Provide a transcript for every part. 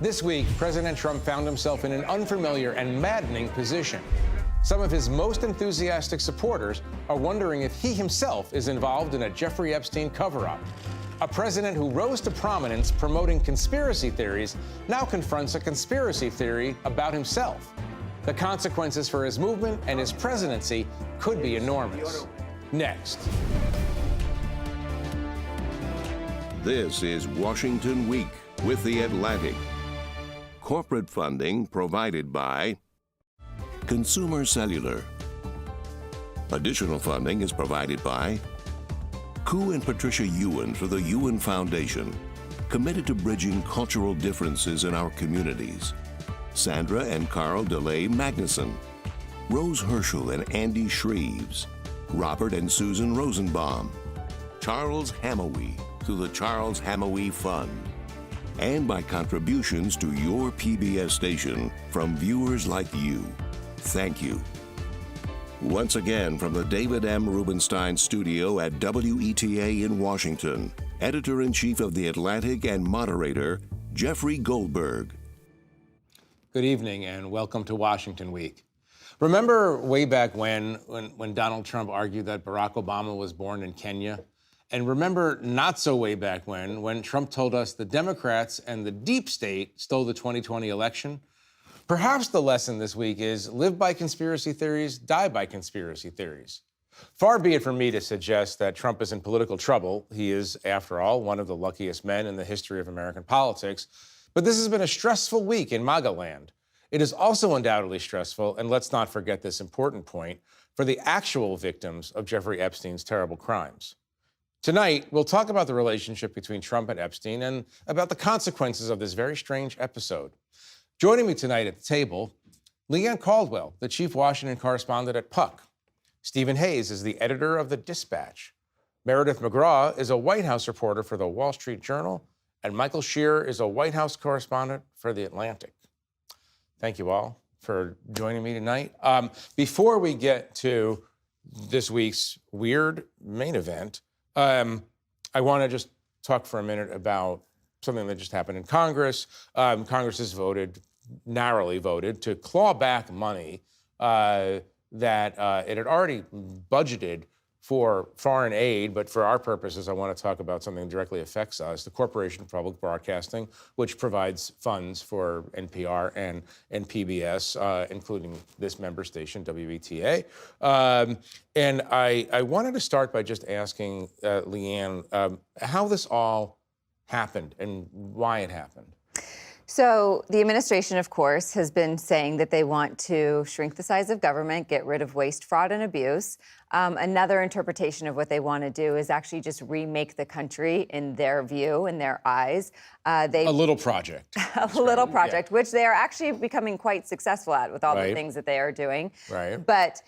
This week, President Trump found himself in an unfamiliar and maddening position. Some of his most enthusiastic supporters are wondering if he himself is involved in a Jeffrey Epstein cover-up. A president who rose to prominence promoting conspiracy theories now confronts a conspiracy theory about himself. The consequences for his movement and his presidency could be enormous. Next. This is Washington Week with The Atlantic. Corporate funding provided by Consumer Cellular. Additional funding is provided by Koo and Patricia Ewan for the Ewan Foundation, committed to bridging cultural differences in our communities. Sandra and Carl DeLay Magnuson, Rose Herschel and Andy Shreves, Robert and Susan Rosenbaum, Charles Hamowy through the Charles Hamowy Fund, and by contributions to your PBS station from viewers like you. Thank you. Once again, from the David M. Rubenstein studio at WETA in Washington, Editor-in-Chief of The Atlantic and moderator, Jeffrey Goldberg. Good evening and welcome to Washington Week. Remember way back when Donald Trump argued that Barack Obama was born in Kenya? And remember not so way back when Trump told us the Democrats and the deep state stole the 2020 election? Perhaps the lesson this week is live by conspiracy theories, die by conspiracy theories. Far be it from me to suggest that Trump is in political trouble. He is, after all, one of the luckiest men in the history of American politics. But this has been a stressful week in MAGA land. It is also undoubtedly stressful, and let's not forget this important point, for the actual victims of Jeffrey Epstein's terrible crimes. Tonight, we'll talk about the relationship between Trump and Epstein and about the consequences of this very strange episode. Joining me tonight at the table, Leigh Caldwell, the chief Washington correspondent at Puck. Stephen Hayes is the editor of The Dispatch. Meridith McGraw is a White House reporter for The Wall Street Journal. And Michael Scherer is a White House correspondent for The Atlantic. Thank you all for joining me tonight. Before we get to this week's weird main event, I want to just talk for a minute about something that just happened in Congress. Congress has narrowly voted to claw back money that it had already budgeted for foreign aid, but for our purposes, I want to talk about something that directly affects us, the Corporation for Public Broadcasting, which provides funds for NPR and PBS, including this member station, WETA. And I wanted to start by just asking Leigh how this all happened and why it happened. So the administration, of course, has been saying that they want to shrink the size of government, get rid of waste, fraud, and abuse. Another interpretation of what they want to do is actually just remake the country in their view, in their eyes. A little project. Little project, yeah. Which they are actually becoming quite successful at with all the things that they are doing. Right. But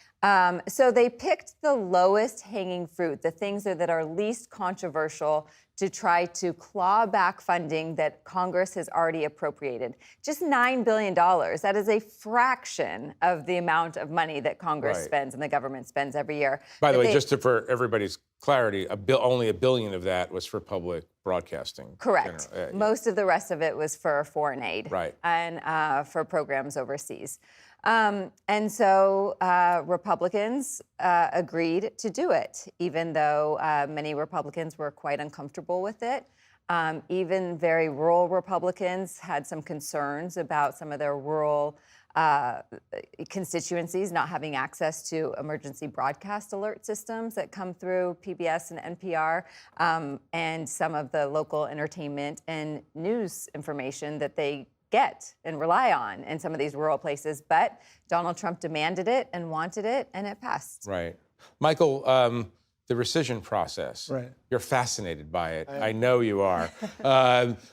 so they picked the lowest hanging fruit, the things that are least controversial, to try to claw back funding that Congress has already appropriated. Just $9 billion. That is a fraction of the amount of money that Congress spends and the government spends every year. By the way, for everybody's clarity, only $1 billion of that was for public broadcasting. Correct. Most of the rest of it was for foreign aid. Right. And for programs overseas. And so Republicans agreed to do it, even though many Republicans were quite uncomfortable with it. Even very rural Republicans had some concerns about some of their rural constituencies not having access to emergency broadcast alert systems that come through PBS and NPR, and some of the local entertainment and news information that they get and rely on in some of these rural places. But Donald Trump demanded it and wanted it, and it passed. Right. Michael, the rescission process. Right. You're fascinated by it. I know you are.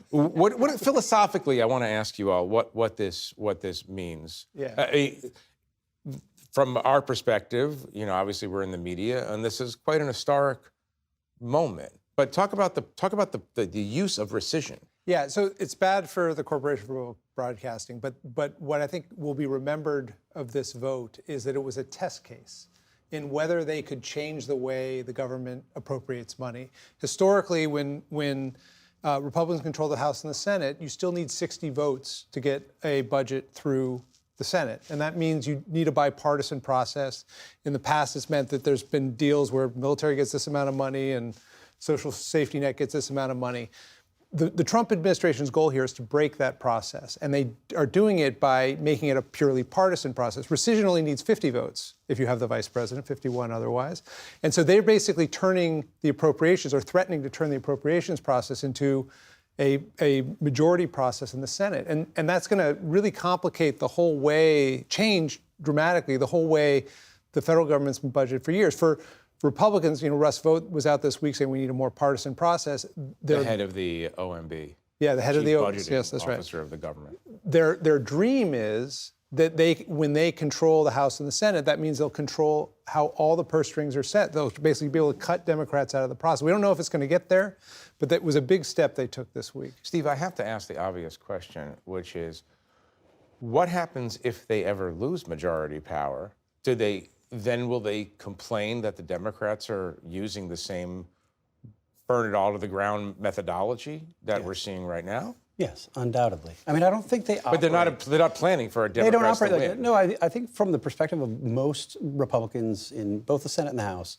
What philosophically, I want to ask you all what this means. Yeah. From our perspective, obviously we're in the media, and this is quite an historic moment. But talk about the use of rescission. Yeah, so it's bad for the Corporation for Public Broadcasting, but what I think will be remembered of this vote is that it was a test case in whether they could change the way the government appropriates money. Historically, when Republicans control the House and the Senate, you still need 60 votes to get a budget through the Senate. And that means you need a bipartisan process. In the past, it's meant that there's been deals where military gets this amount of money and social safety net gets this amount of money. The Trump administration's goal here is to break that process, and they are doing it by making it a purely partisan process. Rescission only needs 50 votes if you have the vice president, 51 otherwise. And so they're basically turning the appropriations, or threatening to turn the appropriations process into a majority process in the Senate. And that's going to really complicate the whole way, change dramatically the whole way the federal government's been budgeted for years. For Republicans, Russ Vought was out this week saying we need a more partisan process. The head of the OMB. Yeah, the head of the OMB. Yes, that's right. Officer of the government. Their dream is that when they control the House and the Senate, that means they'll control how all the purse strings are set. They'll basically be able to cut Democrats out of the process. We don't know if it's going to get there, but that was a big step they took this week. Steve, I have to ask the obvious question, which is, what happens if they ever lose majority power? Will they complain that the Democrats are using the same burn it all to the ground methodology that we're seeing right now? Yes, undoubtedly. I mean, I don't think they operate. But they're not planning for a Democrat. They don't operate to like win. that. No, I think from the perspective of most Republicans in both the Senate and the House,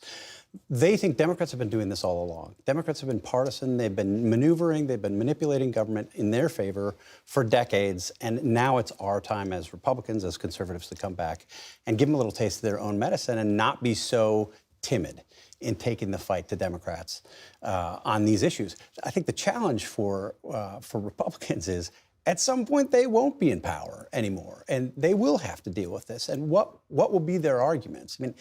they think Democrats have been doing this all along. Democrats have been partisan. They've been maneuvering. They've been manipulating government in their favor for decades. And now it's our time as Republicans, as conservatives, to come back and give them a little taste of their own medicine and not be so timid in taking the fight to Democrats on these issues. I think the challenge for Republicans is, at some point, they won't be in power anymore, and they will have to deal with this. And what will be their arguments? I mean,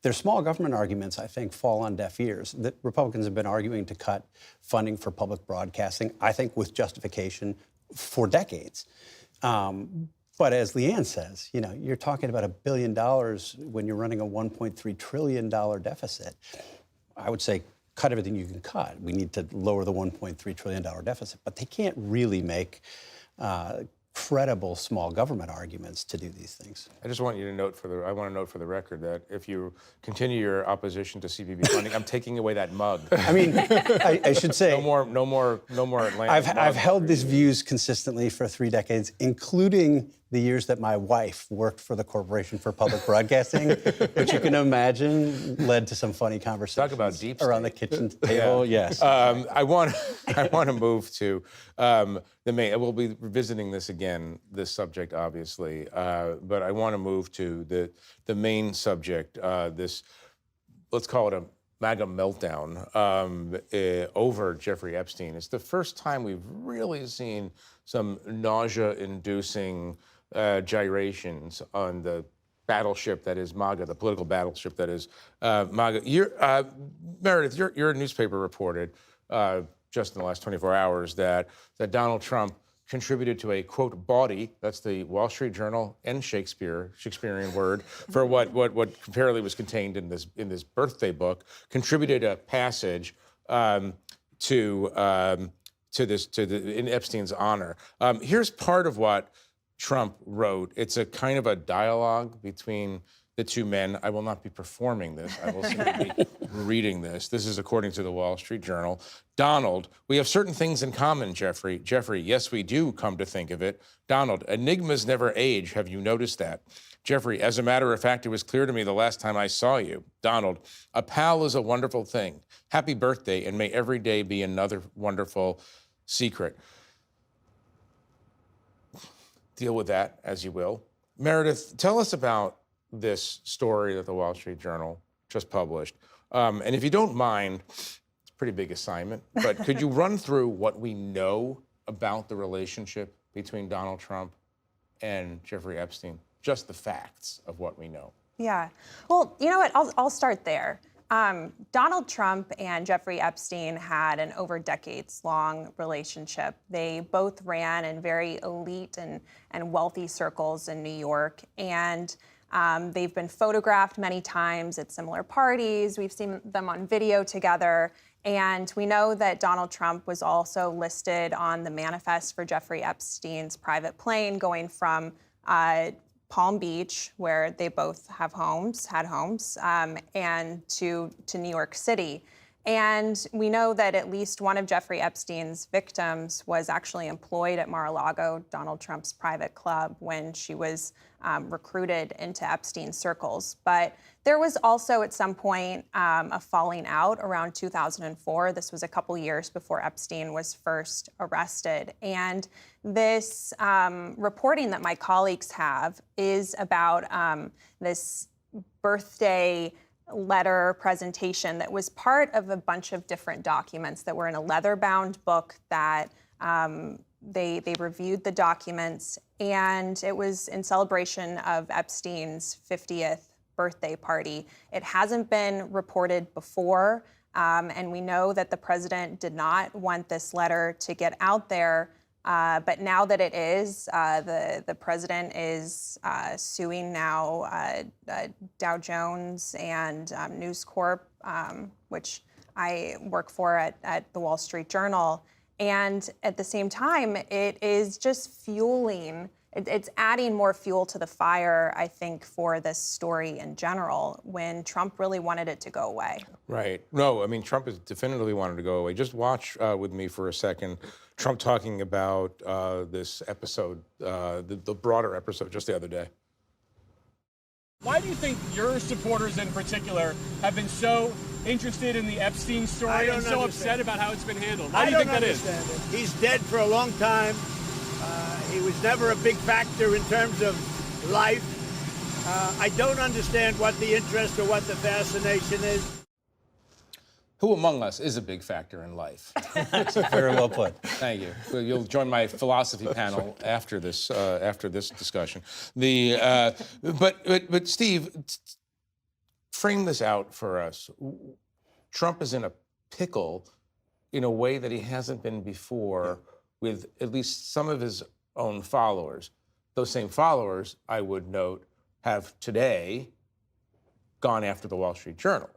their small government arguments, I think, fall on deaf ears. The Republicans have been arguing to cut funding for public broadcasting, I think with justification, for decades. But as Leanne says, you're talking about $1 billion when you're running a $1.3 trillion deficit. I would say cut everything you can cut. We need to lower the $1.3 trillion deficit. But they can't really make credible small government arguments to do these things. I just want you to note I want to note for the record that if you continue your opposition to CBP funding, I'm taking away that mug. I mean, I should say no more Atlanta. I've held these views consistently for 3 decades, including the years that my wife worked for the Corporation for Public Broadcasting, which you can imagine led to some funny conversations. Talk about deep around the kitchen table. Yeah. Yes. I want to move to the main. We'll be revisiting this again, this subject, obviously, but I want to move to the main subject. This, let's call it a MAGA meltdown over Jeffrey Epstein. It's the first time we've really seen some nausea-inducing gyrations on the battleship that is MAGA, the political battleship that is MAGA. Meridith, your newspaper reported just in the last 24 hours that Donald Trump contributed to a, quote, bawdy, that's the Wall Street Journal and Shakespearean word, for what apparently was contained in this birthday book, contributed a passage in Epstein's honor. Here's part of what Trump wrote. It's a kind of a dialogue between the two men. I will not be performing this. I will simply be reading this. This is according to the Wall Street Journal. Donald, we have certain things in common, Jeffrey. Jeffrey, yes, we do, come to think of it. Donald, enigmas never age. Have you noticed that? Jeffrey, as a matter of fact, it was clear to me the last time I saw you. Donald, a pal is a wonderful thing. Happy birthday, and may every day be another wonderful secret. Deal with that as you will. Meridith, tell us about this story that the Wall Street Journal just published. And if you don't mind, it's a pretty big assignment, but could you run through what we know about the relationship between Donald Trump and Jeffrey Epstein? Just the facts of what we know. Yeah. Well, you know what? I'll start there. Donald Trump and Jeffrey Epstein had an over decades-long relationship. They both ran in very elite and wealthy circles in New York, and they've been photographed many times at similar parties. We've seen them on video together, and we know that Donald Trump was also listed on the manifest for Jeffrey Epstein's private plane going from Palm Beach, where they both had homes, and to New York City. And we know that at least one of Jeffrey Epstein's victims was actually employed at Mar-a-Lago, Donald Trump's private club, when she was recruited into Epstein circles. But there was also at some point a falling out around 2004. This was a couple years before Epstein was first arrested. And this reporting that my colleagues have is about this birthday letter presentation that was part of a bunch of different documents that were in a leather-bound book that they reviewed the documents, and it was in celebration of Epstein's 50th birthday party. It hasn't been reported before, and we know that the president did not want this letter to get out there. But now that it is, the president is suing now Dow Jones and News Corp, which I work for at the Wall Street Journal. And at the same time, it is just fueling, it's adding more fuel to the fire, I think, for this story in general, when Trump really wanted it to go away. Right. No, I mean, Trump has definitively wanted to go away. Just watch with me for a second Trump talking about this episode, the broader episode just the other day. Why do you think your supporters in particular have been so interested in the Epstein story and so upset about how it's been handled? Why do you think that is? He's dead for a long time. He was never a big factor in terms of life. I don't understand what the interest or what the fascination is. Who among us is a big factor in life? Very well put. Thank you. Well, you'll join my philosophy panel after this discussion. But Steve, frame this out for us. Trump is in a pickle in a way that he hasn't been before with at least some of his own followers. Those same followers, I would note, have today gone after the Wall Street Journal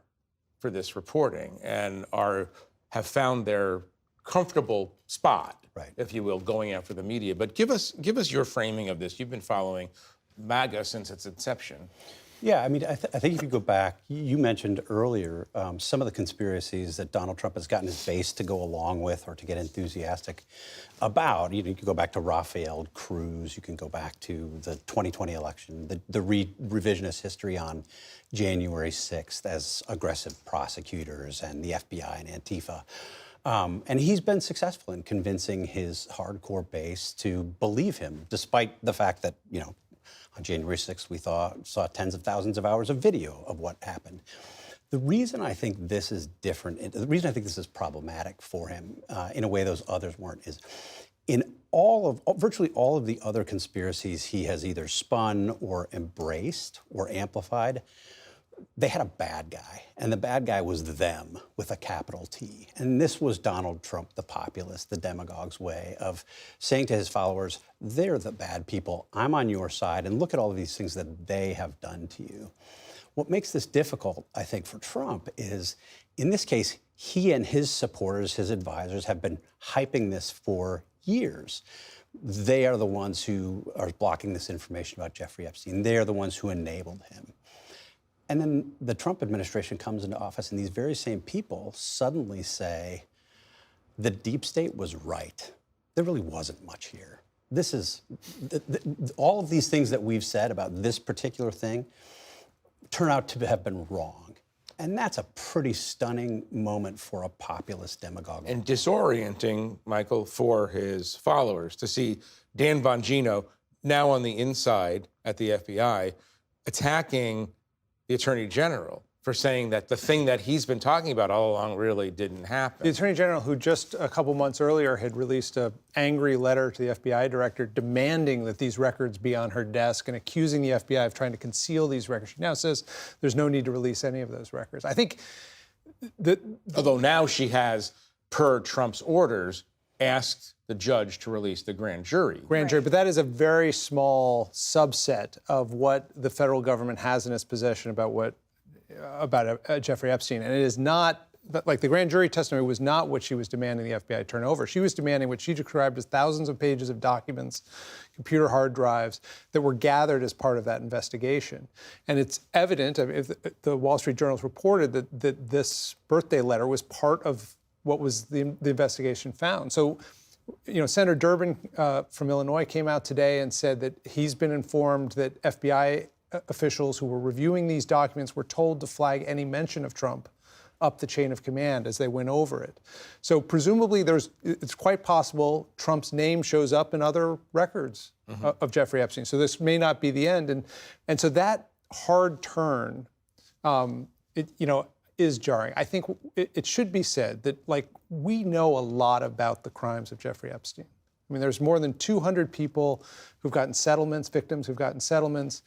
for this reporting and have found their comfortable spot, right, if you will, going after the media. But give us your framing of this. You've been following MAGA since its inception. Yeah, I mean, I think if you go back, you mentioned earlier some of the conspiracies that Donald Trump has gotten his base to go along with or to get enthusiastic about. You can go back to Rafael Cruz. You can go back to the 2020 election, the revisionist history on January 6th as aggressive prosecutors and the FBI and Antifa. And he's been successful in convincing his hardcore base to believe him, despite the fact that, on January 6th, we saw tens of thousands of hours of video of what happened. The reason I think this is different, the reason I think this is problematic for him in a way those others weren't, is in virtually all of the other conspiracies he has either spun or embraced or amplified, they had a bad guy, and the bad guy was them with a capital T. And this was Donald Trump, the populist, the demagogue's way of saying to his followers, they're the bad people, I'm on your side, and look at all of these things that they have done to you. What makes this difficult, I think, for Trump is, in this case, he and his supporters, his advisors, have been hyping this for years. They are the ones who are blocking this information about Jeffrey Epstein. They are the ones who enabled him. And then the Trump administration comes into office, and these very same people suddenly say, the deep state was right. There really wasn't much here. This is, all of these things that we've said about this particular thing turn out to have been wrong. And that's a pretty stunning moment for a populist demagogue. And disorienting, Michael, for his followers to see Dan Bongino now on the inside at the FBI attacking the Attorney General for saying that the thing that he's been talking about all along really didn't happen. The Attorney General, who just a couple months earlier had released an angry letter to the FBI director demanding that these records be on her desk and accusing the FBI of trying to conceal these records. She now says there's no need to release any of those records. I think although now she has, per Trump's orders, asked the judge to release the grand jury. But that is a very small subset of what the federal government has in its possession about Jeffrey Epstein, and it is not like the grand jury testimony was not what she was demanding the FBI turn over. She was demanding what she described as thousands of pages of documents, computer hard drives that were gathered as part of that investigation. And it's evident, I mean, if the Wall Street Journal's reported that this birthday letter was part of what was the investigation found. So, Senator Durbin from Illinois came out today and said that he's been informed that FBI officials who were reviewing these documents were told to flag any mention of Trump up the chain of command as they went over it. So presumably it's quite possible Trump's name shows up in other records of Jeffrey Epstein. So this may not be the end. And so that hard turn, is jarring. I think it should be said that, we know a lot about the crimes of Jeffrey Epstein. I mean, there's more than 200 people who've gotten settlements, victims who've gotten settlements.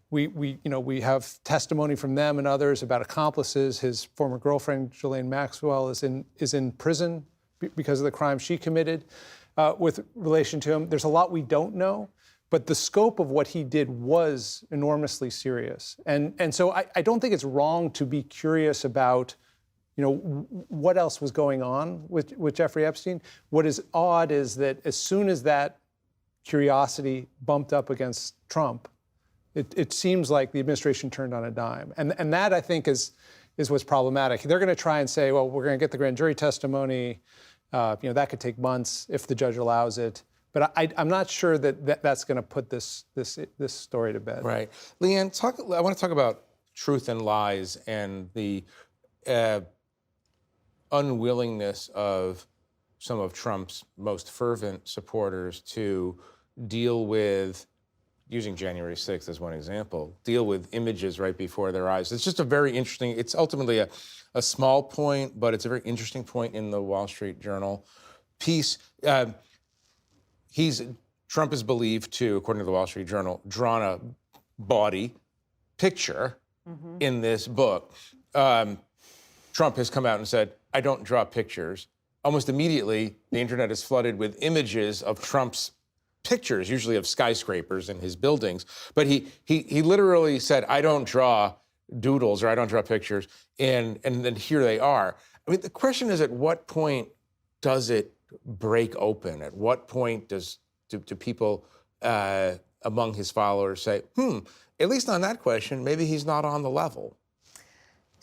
We have testimony from them and others about accomplices. His former girlfriend, Ghislaine Maxwell, is in prison because of the crime she committed with relation to him. There's a lot we don't know, but the scope of what he did was enormously serious. And so I don't think it's wrong to be curious about, what else was going on with Jeffrey Epstein. What is odd is that as soon as that curiosity bumped up against Trump, it seems like the administration turned on a dime. And that, I think, is what's problematic. They're going to try and say, well, we're going to get the grand jury testimony. That could take months if the judge allows it. But I'm not sure that's going to put this story to bed. Right. Leanne, I want to talk about truth and lies and the unwillingness of some of Trump's most fervent supporters to deal with, using January 6th as one example, deal with images right before their eyes. It's just a very interesting, it's ultimately a small point, but it's a very interesting point in the Wall Street Journal piece. Trump is believed to, according to the Wall Street Journal, drawn a bawdy picture in this book. Trump has come out and said, I don't draw pictures. Almost immediately, the internet is flooded with images of Trump's pictures, usually of skyscrapers in his buildings. But he literally said, I don't draw doodles or I don't draw pictures. And then here they are. I mean, the question is, at what point does it break open? At what point do people among his followers say, at least on that question, maybe he's not on the level?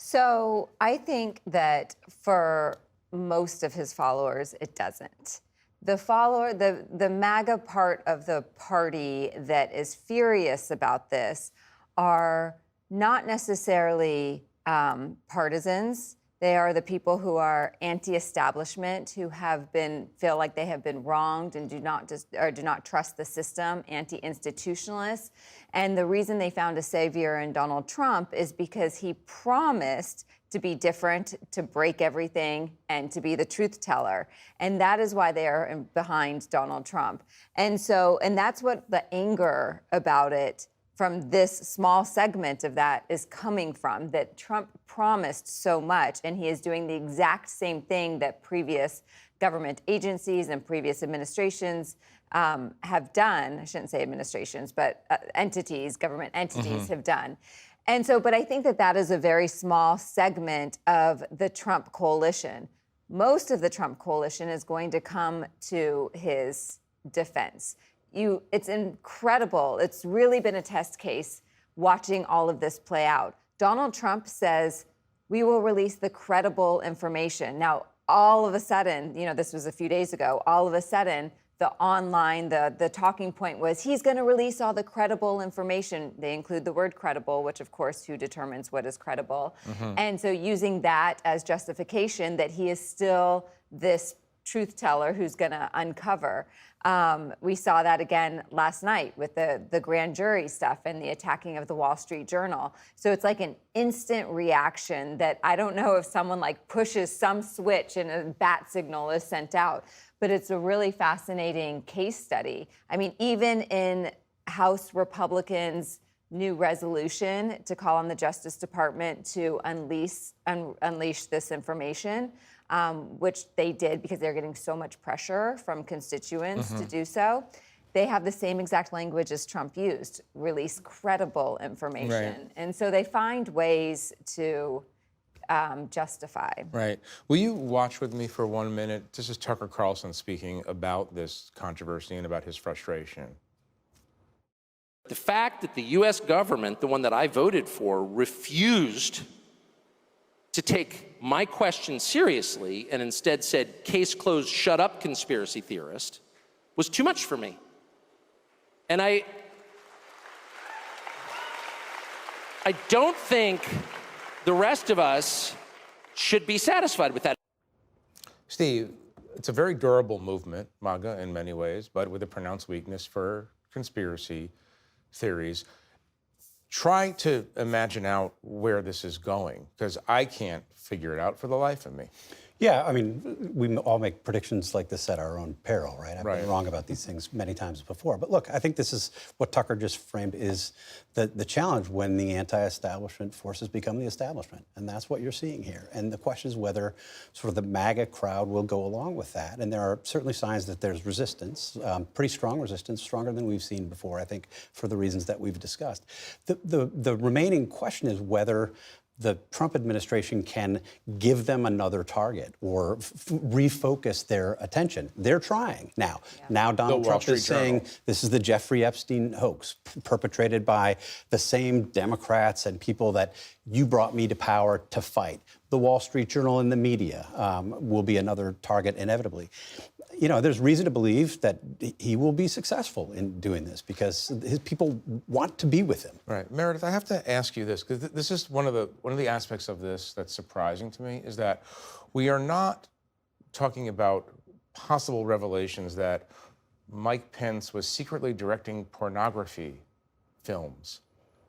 So I think that for most of his followers, it doesn't. The MAGA part of the party that is furious about this are not necessarily partisans. They are the people who are anti-establishment, who feel like they have been wronged and do not trust the system, anti-institutionalists. And the reason they found a savior in Donald Trump is because he promised to be different, to break everything, and to be the truth teller. And that is why they are behind Donald Trump. And that's what the anger about it from this small segment of that is coming from, that Trump promised so much, and he is doing the exact same thing that previous government agencies and previous administrations have done. I shouldn't say administrations, but government entities have done. And so, but I think that is a very small segment of the Trump coalition. Most of the Trump coalition is going to come to his defense. It's incredible. It's really been a test case watching all of this play out. Donald Trump says, we will release the credible information. Now, all of a sudden, this was a few days ago, all of a sudden, the talking point was he's going to release all the credible information. They include the word credible, which, of course, who determines what is credible? And so using that as justification that he is still this truth teller who's going to uncover. We saw that again last night with the grand jury stuff and the attacking of the Wall Street Journal. So it's like an instant reaction that I don't know if someone pushes some switch and a bat signal is sent out. But it's a really fascinating case study. I mean, even in House Republicans' new resolution to call on the Justice Department to unleash this information, which they did because they're getting so much pressure from constituents to do so. They have the same exact language as Trump used, release credible information. Right. And so they find ways to justify. Right. Will you watch with me for 1 minute? This is Tucker Carlson speaking about this controversy and about his frustration. The fact that the U.S. government, the one that I voted for, refused to take my question seriously and instead said, case closed, shut up, conspiracy theorist, was too much for me. And I don't think the rest of us should be satisfied with that. Steve, it's a very durable movement, MAGA in many ways, but with a pronounced weakness for conspiracy theories. Try to imagine out where this is going, because I can't figure it out for the life of me. Yeah, I mean, we all make predictions like this at our own peril, right? I've been wrong about these things many times before. But look, I think this is what Tucker just framed is the challenge when the anti-establishment forces become the establishment. And that's what you're seeing here. And the question is whether sort of the MAGA crowd will go along with that. And there are certainly signs that there's resistance, pretty strong resistance, stronger than we've seen before, I think, for the reasons that we've discussed. The remaining question is whether the Trump administration can give them another target or refocus their attention. They're trying now. Yeah. Now Donald Trump is saying this is the Jeffrey Epstein hoax perpetrated by the same Democrats and people that you brought me to power to fight. The Wall Street Journal and the media will be another target inevitably. You know, there's reason to believe that he will be successful in doing this because his people want to be with him. Right, Meridith, I have to ask you this because this is one of the aspects of this that's surprising to me is that we are not talking about possible revelations that Mike Pence was secretly directing pornography films.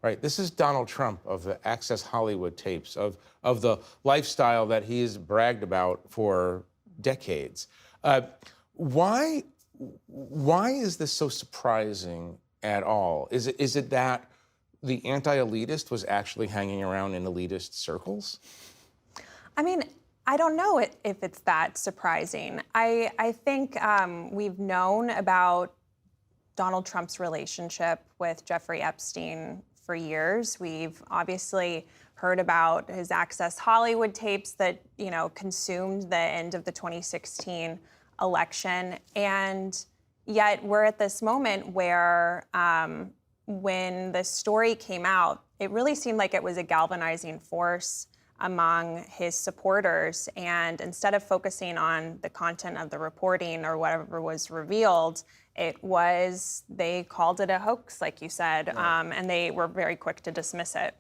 Right, this is Donald Trump of the Access Hollywood tapes of the lifestyle that he's bragged about for decades. Why is this so surprising at all? Is it that the anti-elitist was actually hanging around in elitist circles? I mean, I don't know if it's that surprising. I think we've known about Donald Trump's relationship with Jeffrey Epstein for years. We've obviously heard about his Access Hollywood tapes that, you know, consumed the end of the 2016 election. And yet we're at this moment where when the story came out, it really seemed like it was a galvanizing force among his supporters. And instead of focusing on the content of the reporting or whatever was revealed, they called it a hoax, like you said, and they were very quick to dismiss it.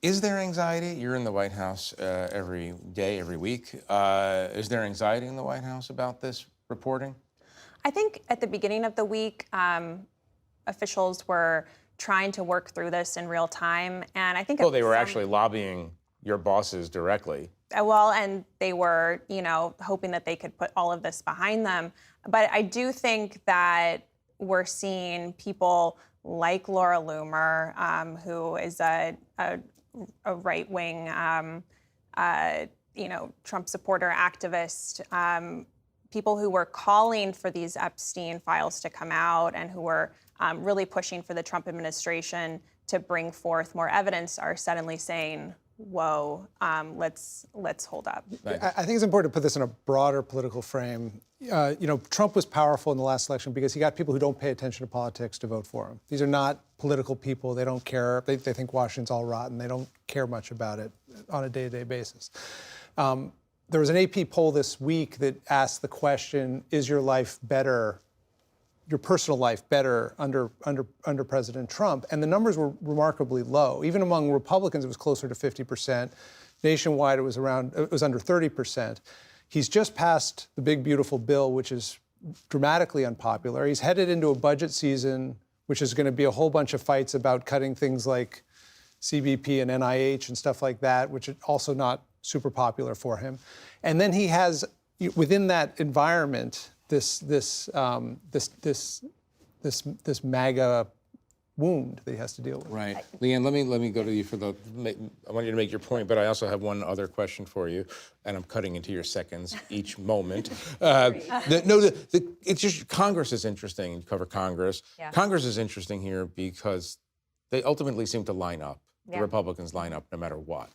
Is there anxiety? You're in the White House every day, every week. Is there anxiety in the White House about this reporting? I think at the beginning of the week, officials were trying to work through this in real time, and I think they were actually lobbying your bosses directly. Well, and they were, you know, hoping that they could put all of this behind them. But I do think that we're seeing people like Laura Loomer, who is a right-wing, Trump supporter activist, people who were calling for these Epstein files to come out and who were really pushing for the Trump administration to bring forth more evidence are suddenly saying, whoa, let's hold up. I think it's important to put this in a broader political frame. Trump was powerful in the last election because he got people who don't pay attention to politics to vote for him. These are not political people. They don't care. They think Washington's all rotten. They don't care much about it on a day-to-day basis. There was an AP poll this week that asked the question, is your life better, your personal life better under President Trump? And the numbers were remarkably low. Even among Republicans, it was closer to 50%. Nationwide, it was under 30%. He's just passed the big, beautiful bill, which is dramatically unpopular. He's headed into a budget season, which is going to be a whole bunch of fights about cutting things like CBP and NIH and stuff like that, which are also not super popular for him. And then he has, within that environment, this MAGA wound that he has to deal with. Right. Leanne, let me go to you for I want you to make your point, but I also have one other question for you, and I'm cutting into your seconds each moment. It's just Congress is interesting. You cover Congress. Yeah. Congress is interesting here because they ultimately seem to line up. Yeah. The Republicans line up no matter what.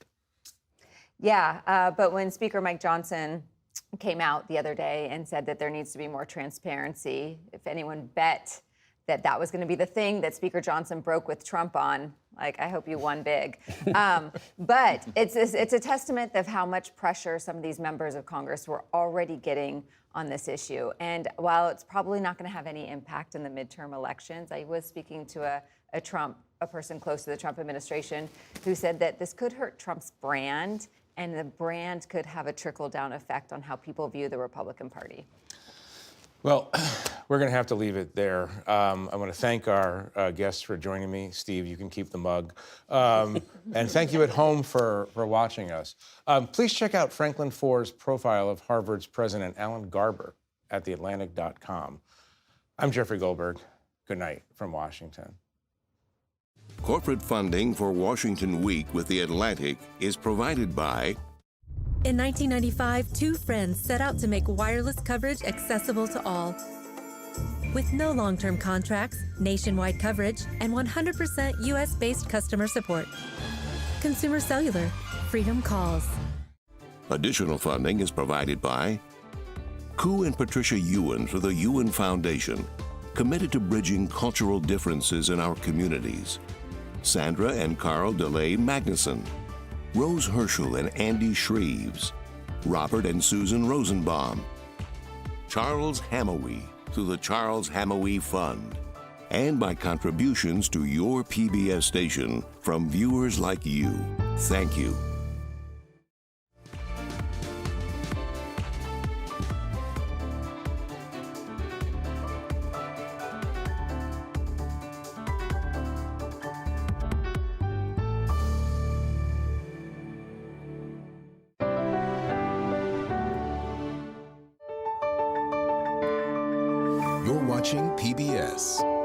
Yeah, but when Speaker Mike Johnson came out the other day and said that there needs to be more transparency, if anyone bet that that was going to be the thing that Speaker Johnson broke with Trump on, like, I hope you won big. But it's a testament of how much pressure some of these members of Congress were already getting on this issue. And while it's probably not going to have any impact in the midterm elections, I was speaking to a person close to the Trump administration who said that this could hurt Trump's brand, and the brand could have a trickle-down effect on how people view the Republican Party. Well, we're going to have to leave it there. I want to thank our guests for joining me. Steve, you can keep the mug. And thank you at home for watching us. Please check out Franklin Foer's profile of Harvard's President Alan Garber at theatlantic.com. I'm Jeffrey Goldberg. Good night from Washington. Corporate funding for Washington Week with The Atlantic is provided by... In 1995, two friends set out to make wireless coverage accessible to all. With no long-term contracts, nationwide coverage, and 100% U.S.-based customer support. Consumer Cellular. Freedom calls. Additional funding is provided by Koo and Patricia Ewan for the Ewan Foundation, committed to bridging cultural differences in our communities. Sandra and Carl DeLay Magnuson, Rose Herschel and Andy Shreves, Robert and Susan Rosenbaum, Charles Hamawi through the Charles Hamawi Fund, and by contributions to your PBS station from viewers like you. Thank you. You're watching PBS.